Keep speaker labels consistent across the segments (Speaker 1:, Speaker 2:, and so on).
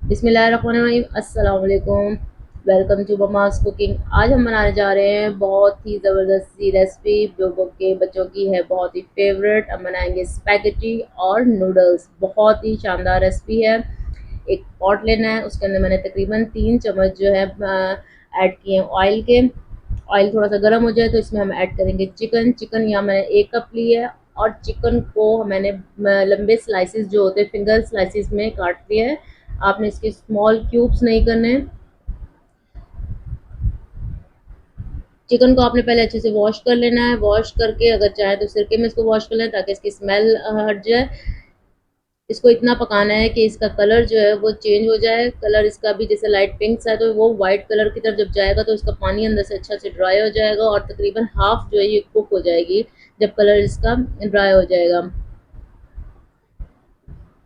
Speaker 1: बिस्मिल्लाहिर्रहमानिर्रहीम। अस्सलाम वालेकुम। Welcome to mama's cooking. आज हम बनाने जा रहे हैं बहुत ही ज़बरदस्त सी रेसिपी जो के बच्चों की है बहुत ही फेवरेट। हम बनाएंगे स्पैगेटी और नूडल्स। बहुत ही शानदार रेसिपी है। एक पॉट लेना है, उसके अंदर मैंने तकरीबन 3 चम्मच जो है ऐड किए हैं ऑयल के। ऑयल थोड़ा सा गर्म हो जाए तो इसमें हम ऐड करेंगे चिकन। चिकन यहाँ मैंने 1 कप ली है और चिकन को मैंने लंबे स्लाइसिस जो होते हैं फिंगर स्लाइसिस में काट लिया है। आपने इसके स्मॉल क्यूब्स नहीं करने। चिकन को आपने पहले अच्छे से वॉश कर लेना है। वॉश करके अगर चाहे तो सिरके में इसको वॉश कर लें ताकि इसकी स्मेल हट जाए। इसको इतना पकाना है कि इसका कलर जो है वो चेंज हो जाए। कलर इसका भी जैसे लाइट पिंक सा है तो वो वाइट कलर की तरफ जब जाएगा तो इसका पानी अंदर से अच्छा से ड्राई हो जाएगा और तकरीबन हाफ जो है ये कुक हो जाएगी जब कलर इसका ड्राई हो जाएगा।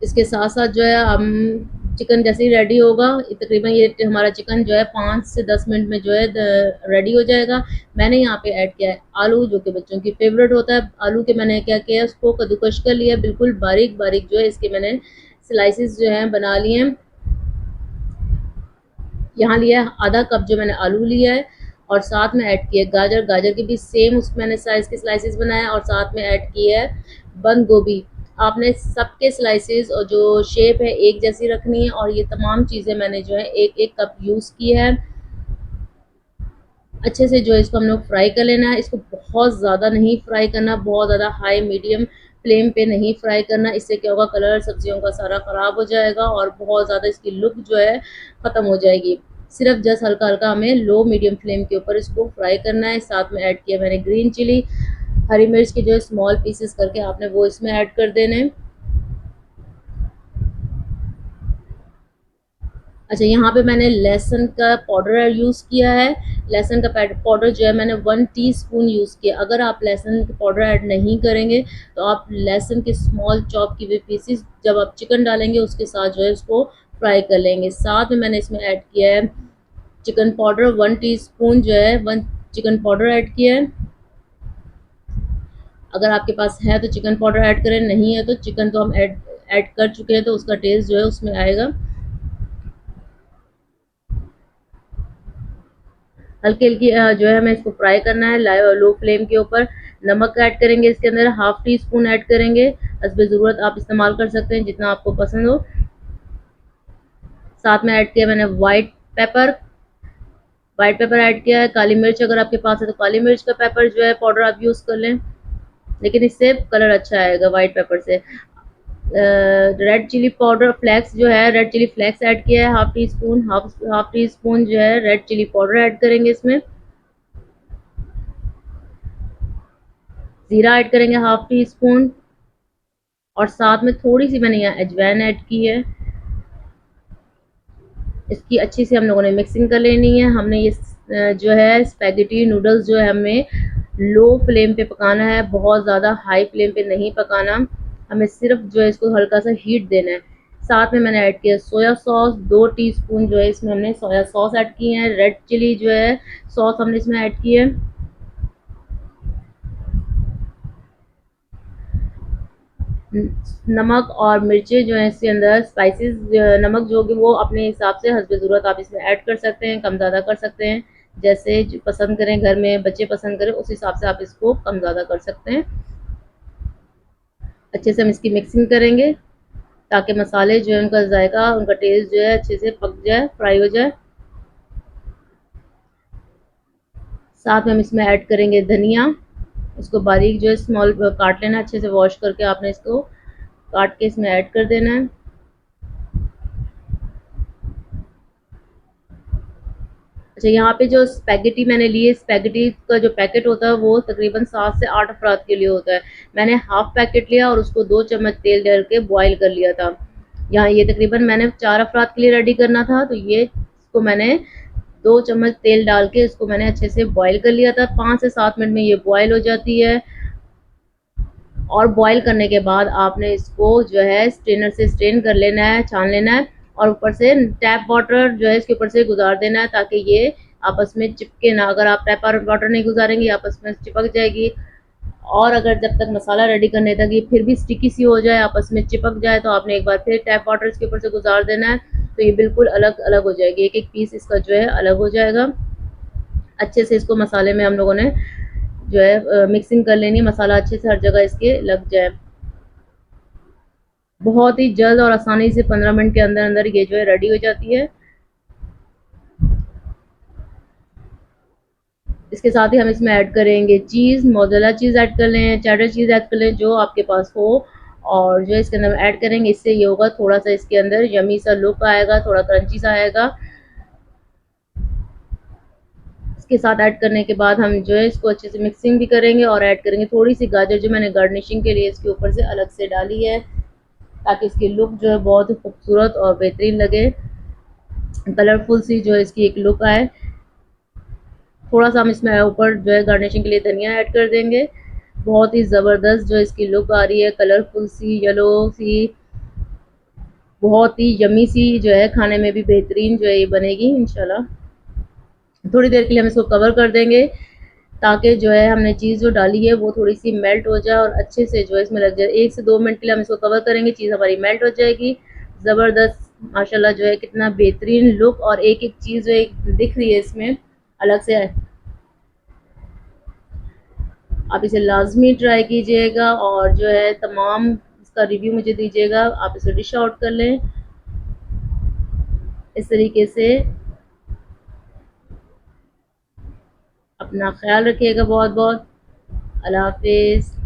Speaker 1: इसके साथ साथ जो है हम चिकन जैसे ही रेडी होगा, तकरीबन ये हमारा चिकन जो है 5 से 10 मिनट में जो है रेडी हो जाएगा। मैंने यहाँ पे ऐड किया है आलू, जो कि बच्चों की फेवरेट होता है। आलू के मैंने क्या किया है, उसको कद्दूकश कर लिया, बिल्कुल बारीक बारीक जो है इसके मैंने स्लाइसिस जो है बना लिए हैं। यहाँ लिया है आधा कप जो मैंने आलू लिया है और साथ में ऐड किया गाजर। गाजर की भी सेम उसमें मैंने साइज के स्लाइसिस बनाए और साथ में ऐड किया है बंद गोभी। आपने सबके स्लाइसिस और जो शेप है एक जैसी रखनी है और ये तमाम चीज़ें मैंने जो है एक एक कप यूज़ की है। अच्छे से जो है इसको हम लोग फ्राई कर लेना है। इसको बहुत ज़्यादा नहीं फ्राई करना, बहुत ज़्यादा हाई मीडियम फ्लेम पे नहीं फ्राई करना। इससे क्या होगा, कलर सब्जियों का सारा ख़राब हो जाएगा और बहुत ज़्यादा इसकी लुक जो है ख़त्म हो जाएगी। सिर्फ जस्ट हल्का हल्का हमें लो मीडियम फ्लेम के ऊपर इसको फ्राई करना है। साथ में ऐड किया मैंने ग्रीन चिली, हरी मिर्च के जो है स्मॉल पीसेस करके आपने वो इसमें ऐड कर देने हैं। अच्छा, यहाँ पे मैंने लहसुन का पाउडर यूज़ किया है। लहसुन का पाउडर जो है मैंने 1 टीस्पून यूज़ किया। अगर आप लहसुन का पाउडर ऐड नहीं करेंगे तो आप लहसुन के स्मॉल चॉप की हुए पीसेस जब आप चिकन डालेंगे उसके साथ जो है उसको फ्राई कर लेंगे। साथ में मैंने इसमें ऐड किया है चिकन पाउडर 1 टीस्पून जो है, 1 चिकन पाउडर ऐड किया है। अगर आपके पास है तो चिकन पाउडर ऐड करें, नहीं है तो चिकन तो हम ऐड ऐड कर चुके हैं तो उसका टेस्ट जो है उसमें आएगा। हल्की हल्की जो है हमें इसको फ्राई करना है लो फ्लेम के ऊपर। नमक ऐड करेंगे इसके अंदर, हाफ टी स्पून ऐड करेंगे। हस्बे ज़रूरत आप इस्तेमाल कर सकते हैं जितना आपको पसंद हो। साथ में ऐड किया मैंने पेपर वाइट पेपर ऐड किया है। काली मिर्च अगर आपके पास है तो काली मिर्च का पेपर जो है पाउडर आप यूज़ कर लें, लेकिन इससे कलर अच्छा आएगा वाइट पेपर से। रेड चिली पाउडर फ्लेक्स जो है, रेड चिली फ्लेक्स ऐड किया है half tea spoon. Half tea spoon जो है रेड चिली पाउडर ऐड करेंगे इसमें। ज़ीरा ऐड करेंगे हाफ टी स्पून और साथ में थोड़ी सी मैंने यहाँ अजवाइन ऐड की है। इसकी अच्छी से हम लोगों ने मिक्सिंग कर लेनी है। हमने ये जो है स्पैगेटी नूडल्स जो है हमें लो फ्लेम पे पकाना है, बहुत ज़्यादा हाई फ्लेम पे नहीं पकाना। हमें सिर्फ जो है इसको हल्का सा हीट देना है। साथ में मैंने ऐड किया सोया सॉस, 2 टीस्पून जो है इसमें हमने सोया सॉस ऐड की है। रेड चिली जो है सॉस हमने इसमें ऐड की है। नमक और मिर्चें जो है इसके अंदर स्पाइसेस, नमक जो होगी वो अपने हिसाब से हस्बे ज़रूरत आप इसमें ऐड कर सकते हैं, कम ज़्यादा कर सकते हैं। जैसे पसंद करें, घर में बच्चे पसंद करें उस हिसाब से आप इसको कम ज़्यादा कर सकते हैं। अच्छे से हम इसकी मिक्सिंग करेंगे ताकि मसाले जो है उनका जायका, उनका टेस्ट जो है अच्छे से पक जाए, फ्राई हो जाए। साथ में हम इसमें ऐड करेंगे धनिया। इसको बारीक जो है स्मॉल काट लेना, अच्छे से वॉश करके आपने इसको काट के इसमें ऐड कर देना है। अच्छा, यहाँ पे जो स्पैगेटी मैंने ली है, स्पैगेटी का जो पैकेट होता है वो तकरीबन 7 से 8 अफराद के लिए होता है। मैंने हाफ पैकेट लिया और उसको 2 चम्मच तेल डाल के बॉयल कर लिया था। यहाँ ये तकरीबन मैंने 4 अफराद के लिए रेडी करना था तो ये इसको मैंने 2 चम्मच तेल डाल के इसको मैंने अच्छे से बॉयल कर लिया था। 5 से 7 मिनट में ये बॉयल हो जाती है और बॉईल करने के बाद आपने इसको जो है स्ट्रेनर से स्ट्रेन कर लेना है, छान लेना है और ऊपर से टैप वाटर जो है इसके ऊपर से गुजार देना है ताकि ये आपस में चिपके ना। अगर आप टैप वाटर नहीं गुजारेंगे आपस में चिपक जाएगी। और अगर जब तक मसाला रेडी करने तक ये फिर भी स्टिकी सी हो जाए, आपस में चिपक जाए, तो आपने एक बार फिर टैप वाटर इसके ऊपर से गुजार देना है तो ये बिल्कुल अलग अलग हो जाएगी, एक एक पीस इसका जो है अलग हो जाएगा। अच्छे से इसको मसाले में हम लोगों ने जो है मिक्सिंग कर लेनी, मसाला अच्छे से हर जगह इसके लग जाए। बहुत ही जल्द और आसानी से 15 मिनट के अंदर अंदर ये जो है रेडी हो जाती है। इसके साथ ही हम इसमें ऐड करेंगे चीज़, मोज़रेला चीज़ ऐड कर लें, चेडर चीज़ ऐड कर लें, जो आपके पास हो। और जो इसके अंदर ऐड करेंगे, इससे ये होगा थोड़ा सा इसके अंदर यमी सा लुक आएगा, थोड़ा क्रंची सा आएगा। इसके साथ ऐड करने के बाद हम जो है इसको अच्छे से मिक्सिंग भी करेंगे और ऐड करेंगे थोड़ी सी गाजर, जो मैंने गार्निशिंग के लिए इसके ऊपर से अलग से डाली है, ताकि इसकी लुक जो है बहुत ही खूबसूरत और बेहतरीन लगे, कलरफुल सी जो है इसकी एक लुक आए। थोड़ा सा हम इसमें ऊपर जो है गार्निशिंग के लिए धनिया ऐड कर देंगे। बहुत ही ज़बरदस्त जो इसकी लुक आ रही है, कलरफुल सी, येलो सी, बहुत ही यमी सी जो है, खाने में भी बेहतरीन जो है ये बनेगी इंशाल्लाह। थोड़ी देर के लिए हम इसको कवर कर देंगे, ताकि जो है हमने चीज़ जो डाली है वो थोड़ी सी मेल्ट हो जाए और अच्छे से जो है इसमें लग जाए। 1 से 2 मिनट के लिए हम इसको कवर करेंगे, चीज़ हमारी मेल्ट हो जाएगी। ज़बरदस्त माशाल्लाह जो है कितना बेहतरीन लुक और एक-एक चीज़ जो है दिख रही है इसमें अलग से। आप इसे लाज़मी ट्राई कीजिएगा और जो है तमाम इसका रिव्यू मुझे दीजिएगा। आप इसे डिश आउट कर लें इस तरीके से। अपना ख्याल रखिएगा बहुत बहुत। अल्लाह हाफिज़।